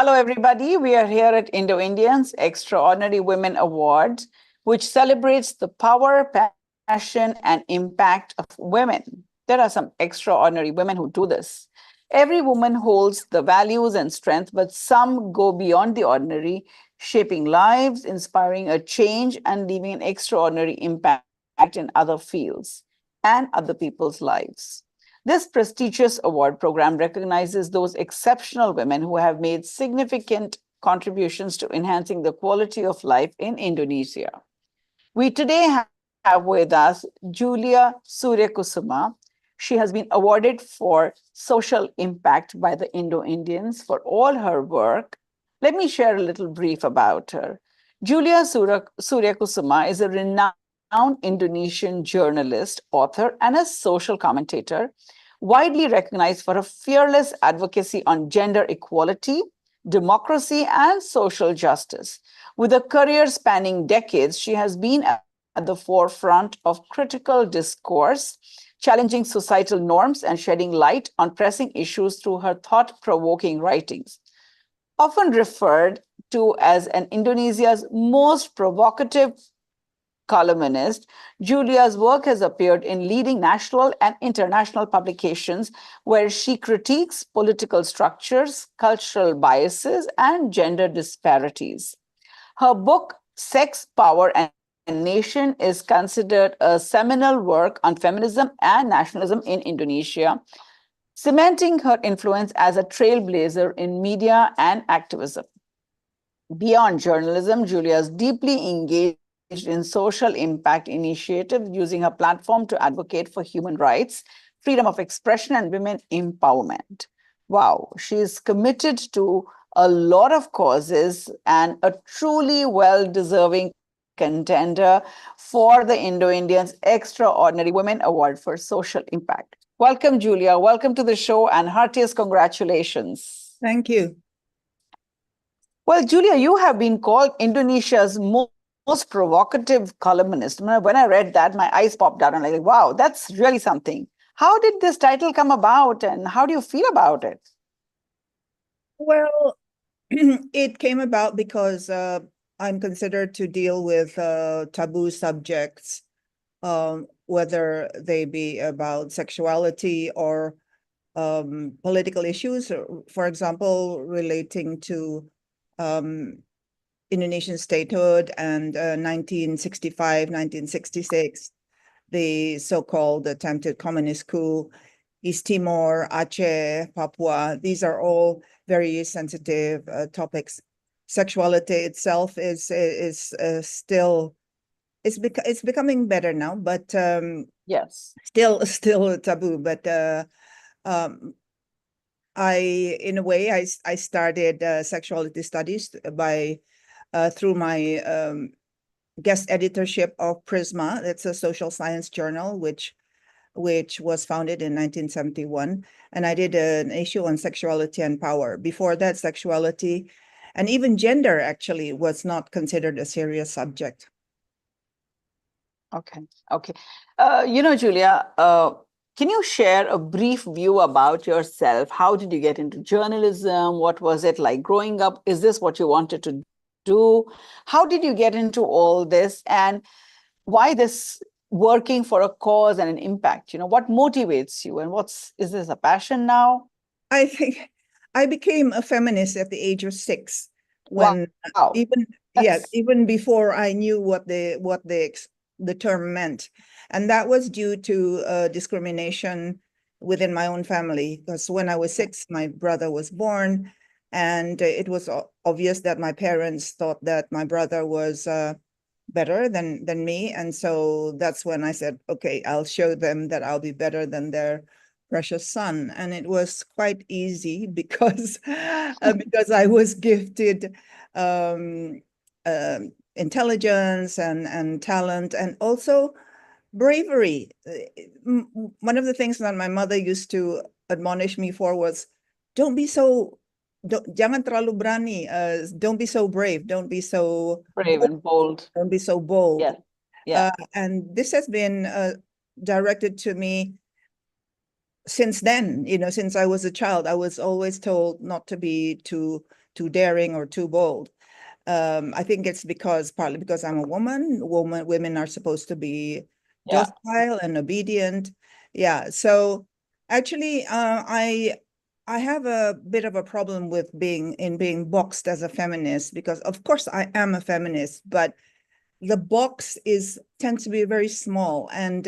Hello, everybody. We are here at Indo-Indians Extraordinary Women Award, which celebrates the power, passion, and impact of women. There are some extraordinary women who do this. Every woman holds the values and strength, but some go beyond the ordinary, shaping lives, inspiring a change, and leaving an extraordinary impact in other fields and other people's lives. This prestigious award program recognizes those exceptional women who have made significant contributions to enhancing the quality of life in Indonesia. We today have with us Julia Suryakusuma. She has been awarded for social impact by the Indo-Indians for all her work. Let me share a little brief about her. Julia Suryakusuma is a renowned Indonesian journalist, author, and a social commentator, widely recognized for her fearless advocacy on gender equality, democracy, and social justice. With a career spanning decades, she has been at the forefront of critical discourse, challenging societal norms and shedding light on pressing issues through her thought-provoking writings. Often referred to as an Indonesia's most provocative columnist, Julia's work has appeared in leading national and international publications where she critiques political structures, cultural biases, and gender disparities. Her book, Sex, Power, and Nation, is considered a seminal work on feminism and nationalism in Indonesia, cementing her influence as a trailblazer in media and activism. Beyond journalism, Julia is deeply engaged in social impact initiatives, using her platform to advocate for human rights, freedom of expression, and women empowerment. Wow, she is committed to a lot of causes and a truly well-deserving contender for the Indo-Indians Extraordinary Women Award for Social Impact. Welcome, Julia. Welcome to the show and heartiest congratulations. Thank you. Well, Julia, you have been called Indonesia's most provocative columnist. When I read that, my eyes popped out and I was like, wow, that's really something. How did this title come about and how do you feel about it? Well, it came about because I'm considered to deal with taboo subjects, whether they be about sexuality or political issues, for example, relating to Indonesian statehood and 1965, 1966, the so-called attempted communist coup, East Timor, Aceh, Papua. These are all very sensitive topics. Sexuality itself is still it's becoming better now, but yes, still a taboo. But in a way, I started sexuality studies by through my guest editorship of Prisma. That's a social science journal, which was founded in 1971. And I did an issue on sexuality and power. Before that, sexuality and even gender actually was not considered a serious subject. Okay. Julia, can you share a brief view about yourself? How did you get into journalism? What was it like growing up? Is this what you wanted to do? How did you get into all this? And why this working for a cause and an impact? What motivates you? And is this a passion now? I think I became a feminist at the age of 6 when wow. even before I knew what the term meant. And that was due to discrimination within my own family, because when I was 6, my brother was born, and it was obvious that my parents thought that my brother was better than me. And so that's when I said, okay, I'll show them that I'll be better than their precious son. And it was quite easy because I was gifted intelligence and talent, and also bravery. One of the things that my mother used to admonish me for was, jangan terlalu berani, don't be so brave, don't be so brave and bold. Don't be so bold. Yeah. And this has been directed to me since then. Since I was a child, I was always told not to be too too daring or too bold. I think it's partly because I'm a woman. Women are supposed to be Yeah. docile and obedient. Yeah. So actually, I have a bit of a problem with being boxed as a feminist, because of course I am a feminist, but the box tends to be very small, and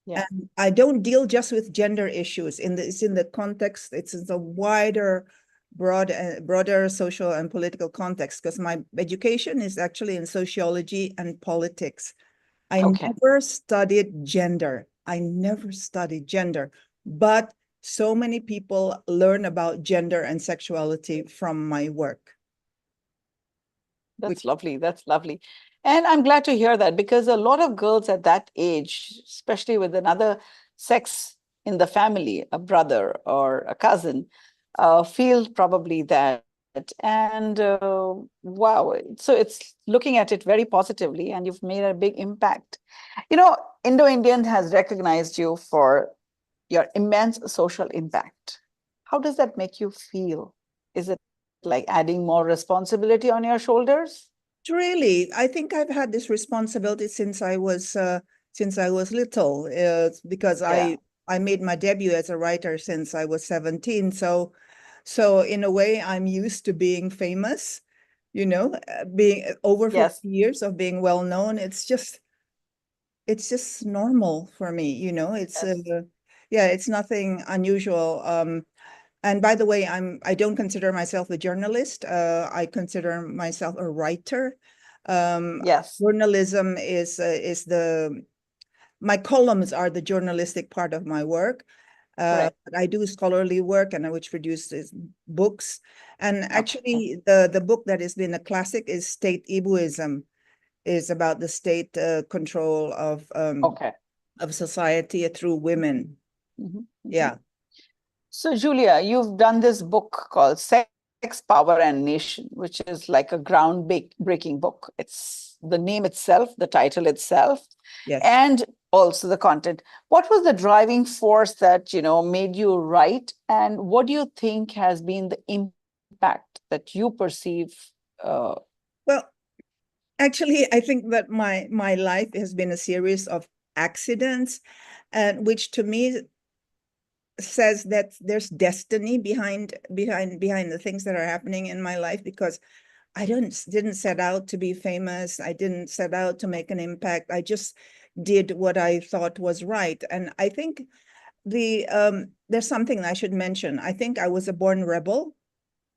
Yeah. and I don't deal just with gender issues. It's in the context. It's a wider, broader social and political context, because my education is actually in sociology and politics. I Okay. never studied gender. I never studied gender, but so many people learn about gender and sexuality from my work. That's lovely. That's lovely. And I'm glad to hear that, because a lot of girls at that age, especially with another sex in the family, a brother or a cousin, feel probably that. And wow, so it's looking at it very positively, and you've made a big impact. You know, Indo-Indian has recognized you for your immense social impact. How does that make you feel? Is it like adding more responsibility on your shoulders? Really, I think I've had this responsibility since I was little, because Yeah. I made my debut as a writer since I was 17. So in a way, I'm used to being famous, being over 50 Yes. years of being well known. It's just normal for me, Yes. yeah, it's nothing unusual. And by the way, I don't consider myself a journalist. I consider myself a writer. Um, Yes. Journalism my columns are the journalistic part of my work. Right. But I do scholarly work, and which produces books. And Okay. actually, the book that has been a classic is State Ibuism, is about the state control Okay. of society through women. Mhm, mhm. Yeah. So, Julia, you've done this book called Sex, Power, and Nation, which is like a groundbreaking book. It's the name itself, the title itself, Yes. and also the content. What was the driving force that, made you write? And what do you think has been the impact that you perceive? Uh, Well, actually, I think that my life has been a series of accidents, and which to me says that there's destiny behind the things that are happening in my life, because I didn't set out to be famous. I didn't set out to make an impact. I just did what I thought was right. And I think there's something I should mention. I think I was a born rebel.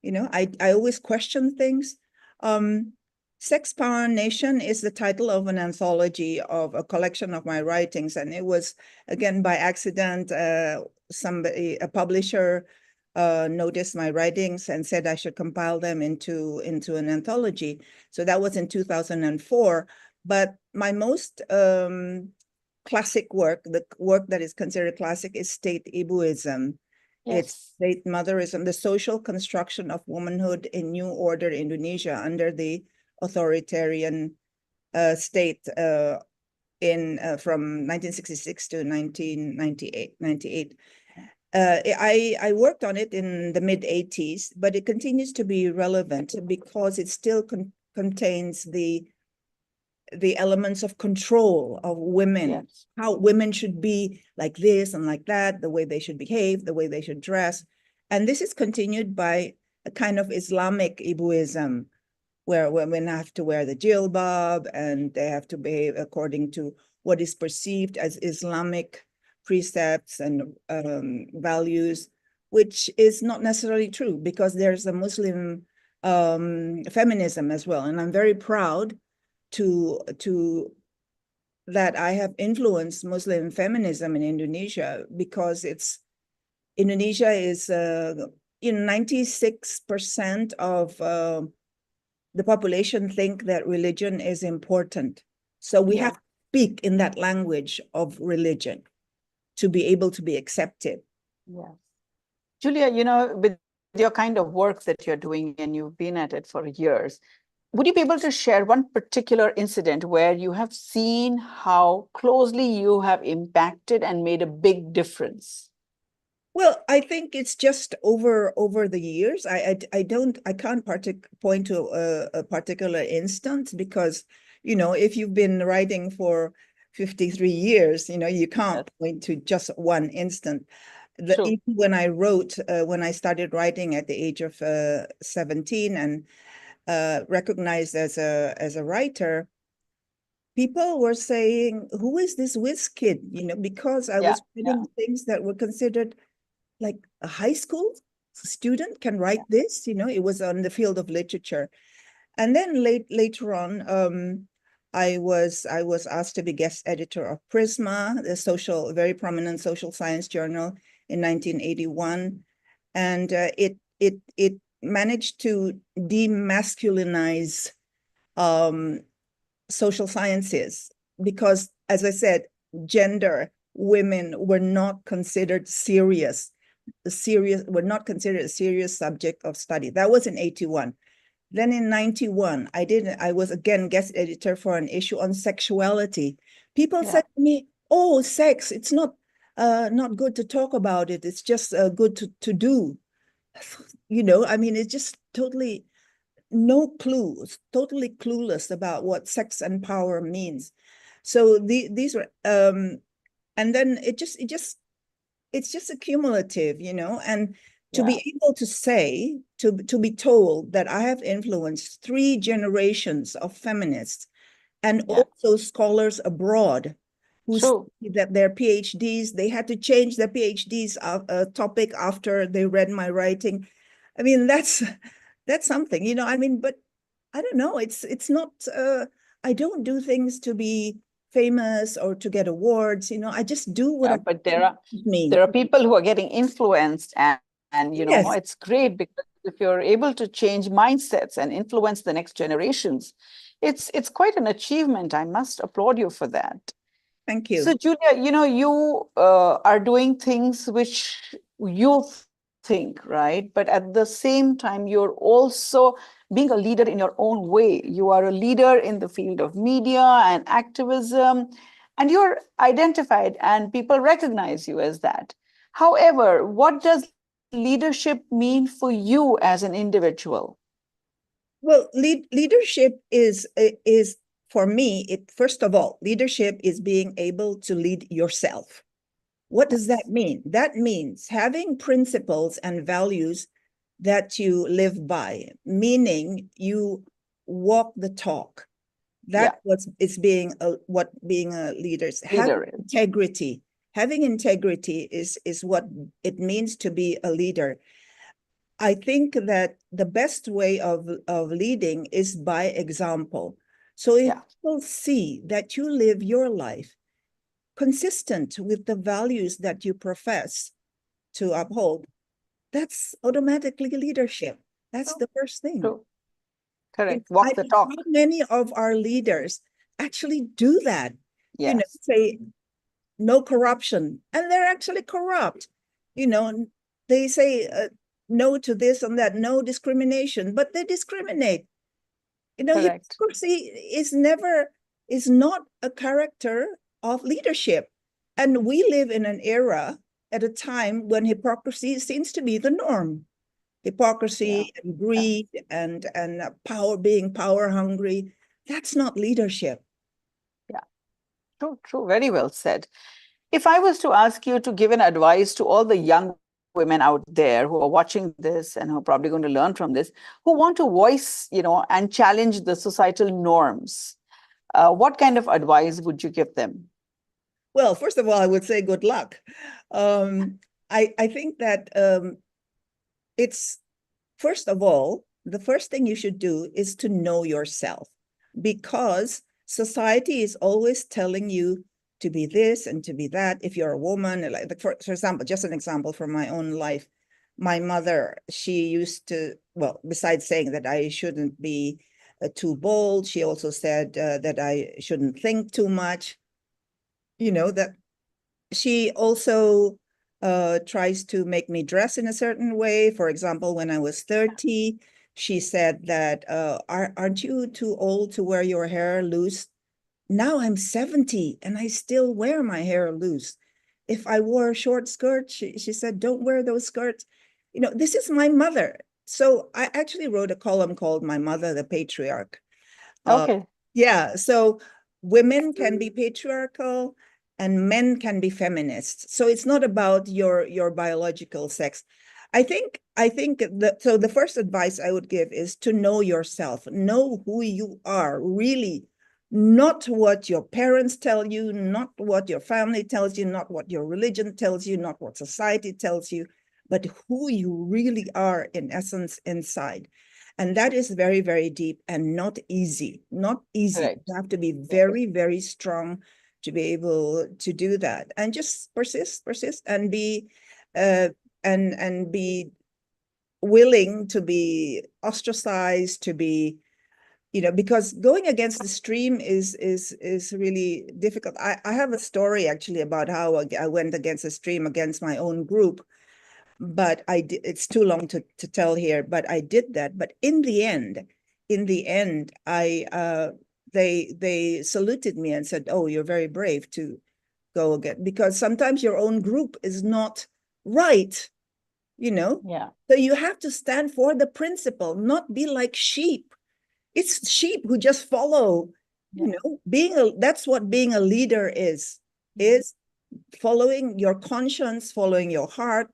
I always question things. Um, Sex, Power, Nation is the title of an anthology of a collection of my writings, and it was, again, by accident. A publisher, noticed my writings and said I should compile them into an anthology. So that was in 2004. But my most classic work, the work that is considered classic, is State Ibuism. It's yes. state motherism, the social construction of womanhood in New Order Indonesia under the authoritarian state from 1966 to 1998. I worked on it in the mid-80s, but it continues to be relevant because it still contains the elements of control of women, Yes. how women should be like this and like that, the way they should behave, the way they should dress. And this is continued by a kind of Islamic Ibuism, where women have to wear the jilbab and they have to behave according to what is perceived as Islamic precepts and values, which is not necessarily true, because there's a Muslim feminism as well. And I'm very proud to that I have influenced Muslim feminism in Indonesia, because Indonesia is 96% of the population think that religion is important. So we Yeah. have to speak in that language of religion to be able to be accepted. Yes. Julia, with your kind of work that you're doing, and you've been at it for years, would you be able to share one particular incident where you have seen how closely you have impacted and made a big difference? Well, I think it's just over the years. I can't point to a particular instance because, if you've been writing for 53 years, you can't point to just one instant. True. Even when I started writing at the age of 17 and recognized as a writer, people were saying, "Who is this whiz kid?" Because I was Yeah. writing things that were considered like a high school student can write this. It was on the field of literature. And then later on, I was asked to be guest editor of Prisma, the very prominent social science journal, in 1981, and it managed to demasculinize um, social sciences because, as I said, gender, women were not considered were not considered a serious subject of study. That was in 81. Then in 91, I was again guest editor for an issue on sexuality. People said to me, "Oh, sex, it's not good to talk about it. It's just good to do." It's just totally no clues, totally clueless about what sex and power means. So these were and then it's just accumulative, and to be able to say, to be told that I have influenced 3 generations of feminists and also scholars abroad who say that their PhDs, they had to change their PhDs topic after they read my writing. I mean, that's something, but I don't know. It's not, I don't do things to be famous or to get awards. I just do what But there me. are people who are getting influenced, and Yes, it's great because if you're able to change mindsets and influence the next generations, it's quite an achievement. I must applaud you for that. thank So, you. Julia, you are doing things which you think, right? But at the same time, you're also being a leader in your own way. You are a leader in the field of media and activism, and you're identified, and people recognize you as that. However, what does leadership mean for you as an individual? Well, leadership is for me, first of all, leadership is being able to lead yourself. What does that mean? That means having principles and values that you live by, meaning you walk the talk. Yeah, That what being a leader is. Having leader is. integrity. Having integrity is what it means to be a leader. I think that the best way of leading is by example. So if Yeah, people see that you live your life consistent with the values that you profess to uphold, that's automatically leadership. That's true, the first thing. true. Correct. Walk the How talk. many of our leaders actually do that? Yes, Say no corruption, and they're actually corrupt. You know, they say no to this and that, no discrimination, but they discriminate. correct. Hypocrisy is not a character of leadership. And we live in an era at a time when hypocrisy seems to be the norm. Yeah, Hypocrisy and yeah. greed and being power hungry, that's not leadership. Yeah. True, true. Very well said. If I was to ask you to give an advice to all the young women out there who are watching this and who are probably going to learn from this, who want to voice, and challenge the societal norms, what kind of advice would you give them? Well, first of all, I would say good luck. I think that it's first of all, the first thing you should do is to know yourself, because society is always telling you to be this and to be that. If you're a woman, like for example, just an example from my own life, my mother, she used to, well, besides saying that I shouldn't be too bold, she also said that I shouldn't think too much. That she also tries to make me dress in a certain way. For example, when I was 30, she said that, aren't you too old to wear your hair loose? Now I'm 70 and I still wear my hair loose. if I wore a short skirt, she said, don't wear those skirts. You know, this is my mother. So I actually wrote a column called My Mother, the Patriarch. Okay. Yeah, so women can be patriarchal and men can be feminists. So it's not about your biological sex. I think that so the first advice I would give is to know yourself, know who you are, really, not what your parents tell you, not what your family tells you, not what your religion tells you, not what society tells you, but who you really are in essence inside. And that is very, very deep and not easy, not easy. Right. You have to be very, very strong to be able to do that, and just persist, and be uh, and be willing to be ostracized, to be, you know, because going against the stream is really difficult. I have a story actually about how I went against the stream against my own group, but it's too long to tell here, but I did that. But in the end, they saluted me and said, oh, you're very brave to go again, because sometimes your own group is not right, you know? Yeah. So you have to stand for the principle, not be like sheep. It's sheep who just follow, you know, that's what being a leader is following your conscience, following your heart,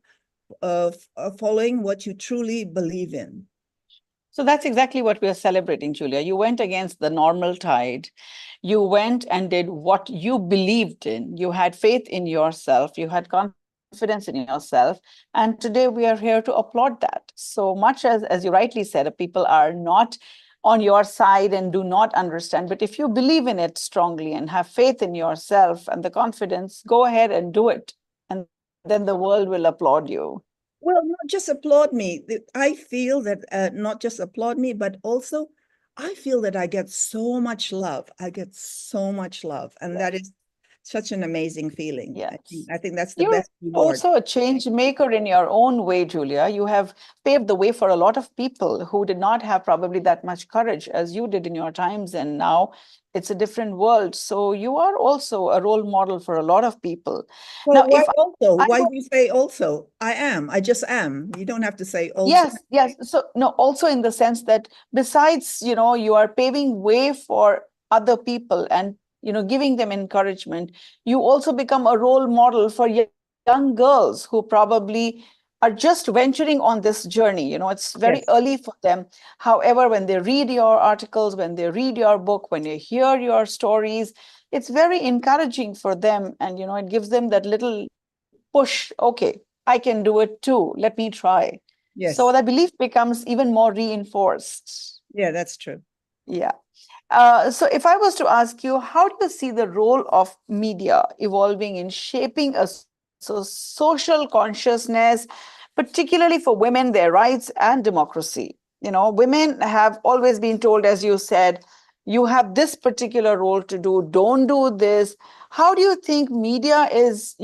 of following what you truly believe in. So that's exactly what we are celebrating, Julia. You went against the normal tide. You went and did what you believed in. You had faith in yourself. You had confidence in yourself. And today we are here to applaud that. So much as you rightly said, people are not on your side and do not understand. But if you believe in it strongly and have faith in yourself and the confidence, go ahead and do it. And then the world will applaud you. Well, not just applaud me. I feel that not just applaud me, but also I feel that I get so much love. I get so much love. And that is such an amazing feeling. Yes. I think that's the You're best reward. also a change maker in your own way, Julia. You have paved the way for a lot of people who did not have probably that much courage as you did in your times, and now it's a different world. So you are also a role model for a lot of people. Well, Now, why if also? I Why were do you say also? I am. I just am. You don't have to say also. Yes, yes. So no, also in the sense that besides, you are paving way for other people and giving them encouragement, you also become a role model for young girls who probably are just venturing on this journey. It's very Yes. early for them. However, when they read your articles, when they read your book, when they hear your stories, it's very encouraging for them, and it gives them that little push. Okay, I can do it too. Let me try. So Yes. that belief becomes even more reinforced. Yeah, that's true. Yeah. So if I was to ask you, how do you see the role of media evolving in shaping a social consciousness, particularly for women, their rights and democracy? Women have always been told, as you said, you have this particular role to do, don't do this. How do you think media is,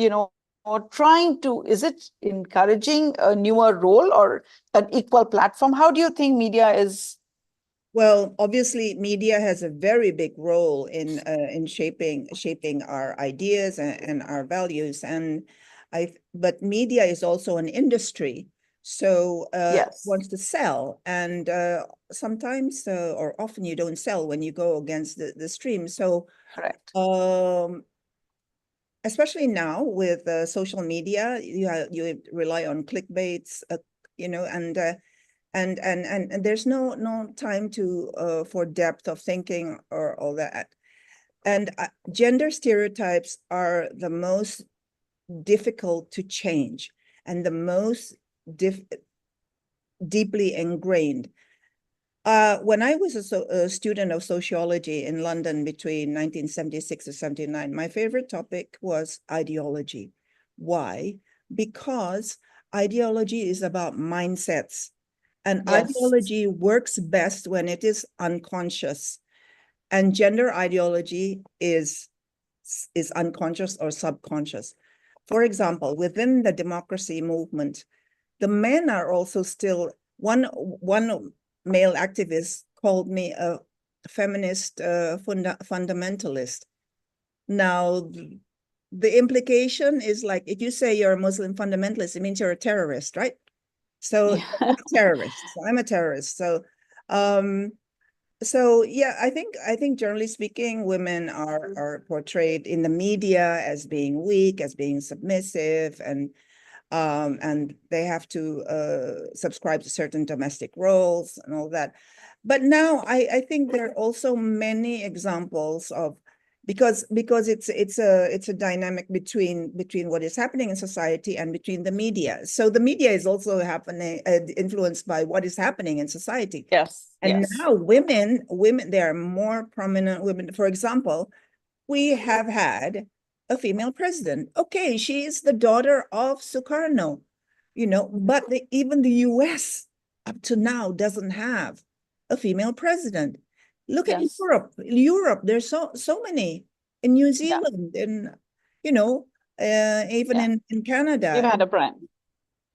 or trying to, is it encouraging a newer role or an equal platform? How do you think media is? Well, obviously, media has a very big role in shaping our ideas and our values. And but media is also an industry, so it Yes, wants to sell, and sometimes or often you don't sell when you go against the stream. So correct. especially now with social media, you rely on clickbaits, and there's no time to for depth of thinking or all that. And gender stereotypes are the most difficult to change and the most deeply ingrained. When I was a student of sociology in London between 1976 and 79, my favorite topic was ideology. Why? Because ideology is about mindsets. And Yes, ideology works best when it is unconscious. And gender ideology is unconscious or subconscious. For example, within the democracy movement, the men are also still one male activist called me a feminist fundamentalist. Now, the implication is like, if you say you're a Muslim fundamentalist, it means you're a terrorist, right? So Yeah. I'm a terrorist. So I'm a terrorist. So yeah, I think generally speaking, women are portrayed in the media as being weak, as being submissive, and they have to subscribe to certain domestic roles and all that. But now I think there are also many examples of, because it's a dynamic between what is happening in society and between the media. So the media is also happening influenced by what is happening in society. Yes. And Yes. now women, there are more prominent women. For example, we have had a female president. Okay, she is the daughter of Sukarno, but even the US up to now doesn't have a female president. Look at Yes. Europe. Europe, there's so many. In New Yeah. Zealand, even Yeah. in Canada. You've had a brand.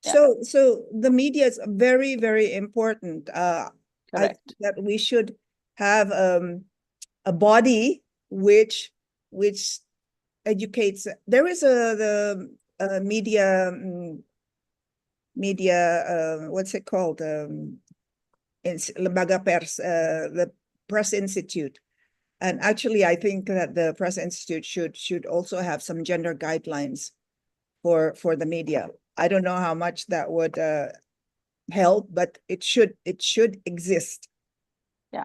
Yeah. So the media is very, very important. I think Correct. that we should have a body which educates. There is the media, what's it called? It's Lembaga Pers, the Press Institute. And actually, I think that the Press Institute should also have some gender guidelines for the media. I don't know how much that would help, but it should exist. Yeah.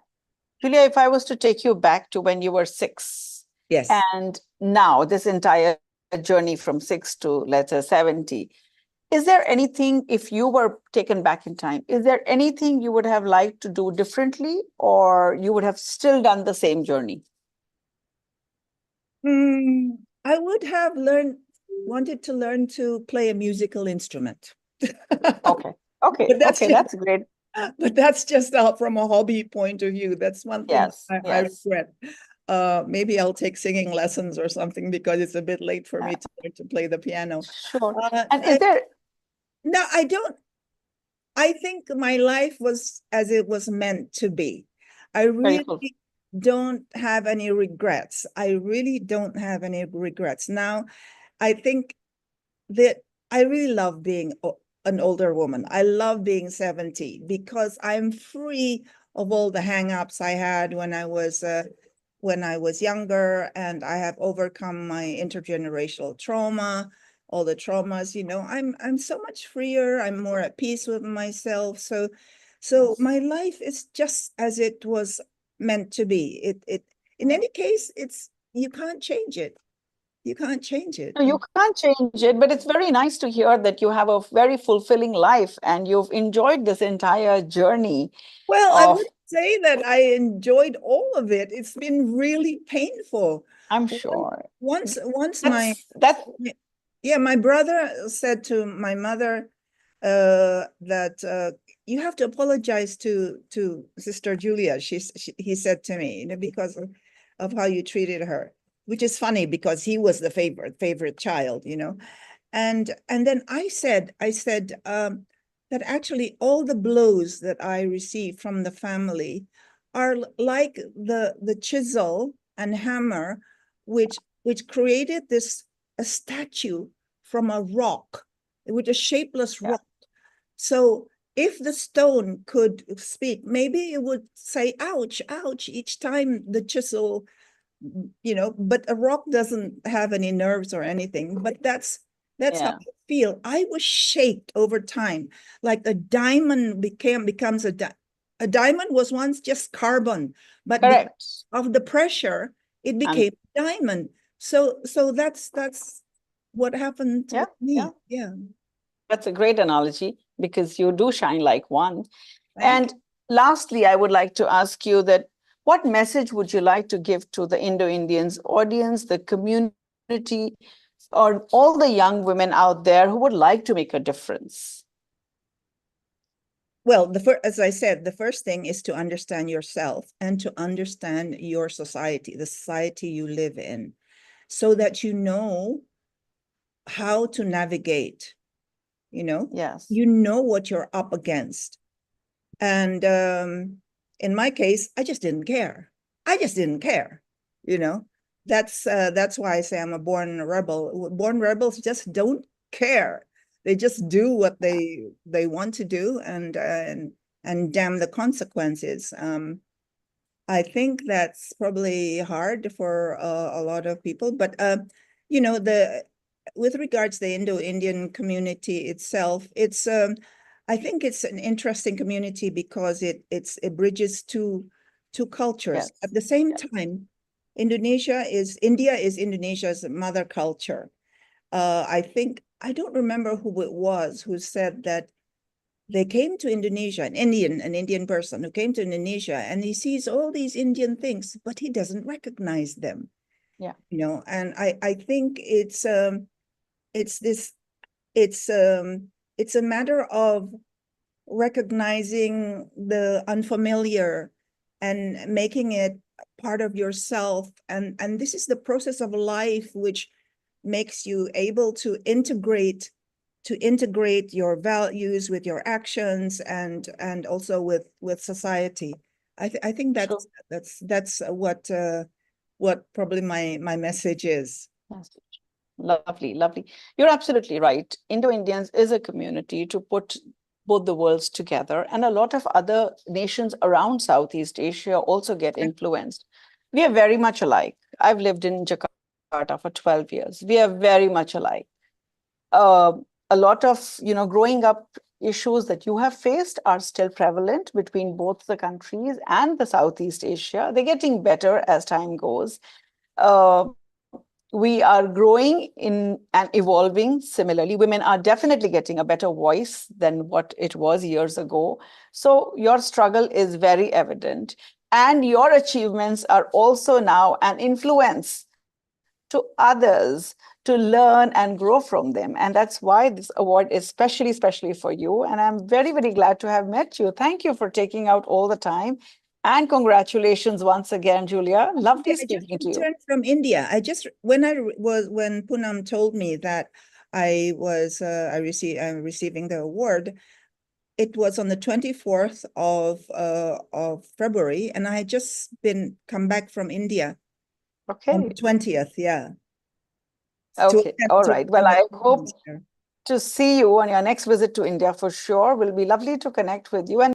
Julia, if I was to take you back to when you were 6, Yes. and now this entire journey from 6 to, let's say, 70, is there anything, if you were taken back in time, is there anything you would have liked to do differently, or you would have still done the same journey? I would have wanted to learn to play a musical instrument. Okay. Okay. Okay. That's great. But that's just from a hobby point of view. That's one thing Yes. I Yes. regret. Maybe I'll take singing lessons or something, because it's a bit late for me to learn to play the piano. Sure. And is there? No, I don't. I think my life was as it was meant to be. I Very cool. really don't have any regrets. I really don't have any regrets. Now, I think that I really love being an older woman. I love being 70 because I'm free of all the hang-ups I had when I was younger, and I have overcome my intergenerational trauma, all the traumas. I'm so much freer. I'm more at peace with myself. So my life is just as it was meant to be. It in any case, you can't change it. You can't change it. No, you can't change it, but it's very nice to hear that you have a very fulfilling life and you've enjoyed this entire journey. Well, I would say that I enjoyed all of it. It's been really painful. I'm sure. Once That's my brother said to my mother that you have to apologize to Sister Julia. He said to me, because of how you treated her, which is funny because he was the favorite child, and then I said that actually all the blows that I received from the family are like the chisel and hammer which created a statue from a rock, with a shapeless rock. So if the stone could speak, maybe it would say ouch, ouch each time the chisel, but a rock doesn't have any nerves or anything. But that's how I feel. I was shaped over time, like a diamond becomes a diamond was once just carbon, but because of the pressure, it became a diamond. So that's what happened to me. Yeah. That's a great analogy, because you do shine like one. And lastly, I would like to ask you that what message would you like to give to the Indo-Indians audience, the community, or all the young women out there who would like to make a difference? Well, as I said, the first thing is to understand yourself and to understand your society, the society you live in, so that you know how to navigate. Yes. You know what you're up against. And in my case, I just didn't care. that's why I say I'm a born rebel. Born rebels just don't care. They just do what they want to do, and damn the consequences. I think that's probably hard for a lot of people, but you know, with regards to the Indo-Indian community itself, it's I think it's an interesting community because it bridges two cultures. Yes. At the same Yes. time, India is Indonesia's mother culture. I think I don't remember who it was who said that they came to Indonesia, an Indian person who came to Indonesia, and he sees all these Indian things, but he doesn't recognize them. Yeah. You know, and I think it's this it's a matter of recognizing the unfamiliar and making it part of yourself, and this is the process of life which makes you able to integrate your values with your actions, and also with society. I think True. that's what probably my message is. Yes. Lovely, lovely. You're absolutely right. Indo-Indians is a community to put both the worlds together, and a lot of other nations around Southeast Asia also get influenced. We are very much alike. I've lived in Jakarta for 12 years. We are very much alike. Uh, a lot of, growing up issues that you have faced are still prevalent between both the countries and the Southeast Asia. They're getting better as time goes. Uh, we are growing in and evolving similarly. Women are definitely getting a better voice than what it was years ago. So your struggle is very evident. And your achievements are also now an influence to others to learn and grow from them. And that's why this award is especially for you. And I'm very, very glad to have met you. Thank you for taking out all the time. And congratulations once again, Julia. Lovely I just speaking to you. returned from India. When Poonam told me that I'm receiving the award, it was on the 24th of February, and I had just come back from India on Okay. the 20th. Yeah. Okay. All right. Well, I hope There. to see you on your next visit to India for sure. Will be lovely to connect with you. And